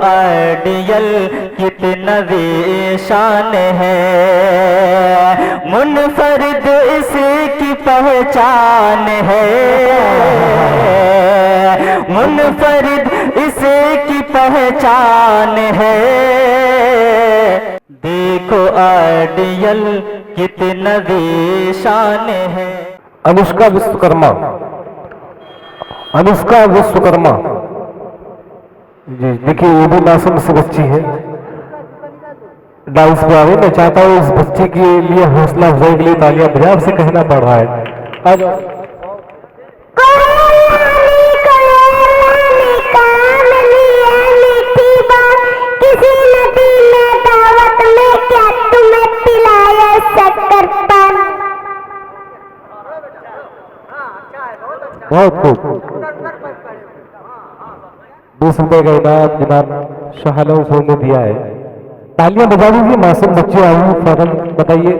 Ideal कितना शान है, मुनफरिद इसकी पहचान है, मुनफरिद इसकी पहचान है। देखो आइडियल कितना शान है। अनुष्का विश्वकर्मा, अनुष्का विश्वकर्मा जी, देखिए ये भी मासूम सी बच्ची है, डांस में आ रही। मैं चाहता हूँ इस बच्चे के लिए हौसला अफजाई के लिए तालियां बजाओ से कहना पड़ रहा है। आज बहुत खूब 20 रुपए का इनाम जनाब शाह आलम ने दिया है। तालियां बजा दीजिए, मासूम बच्चे आए फौरन बताइए।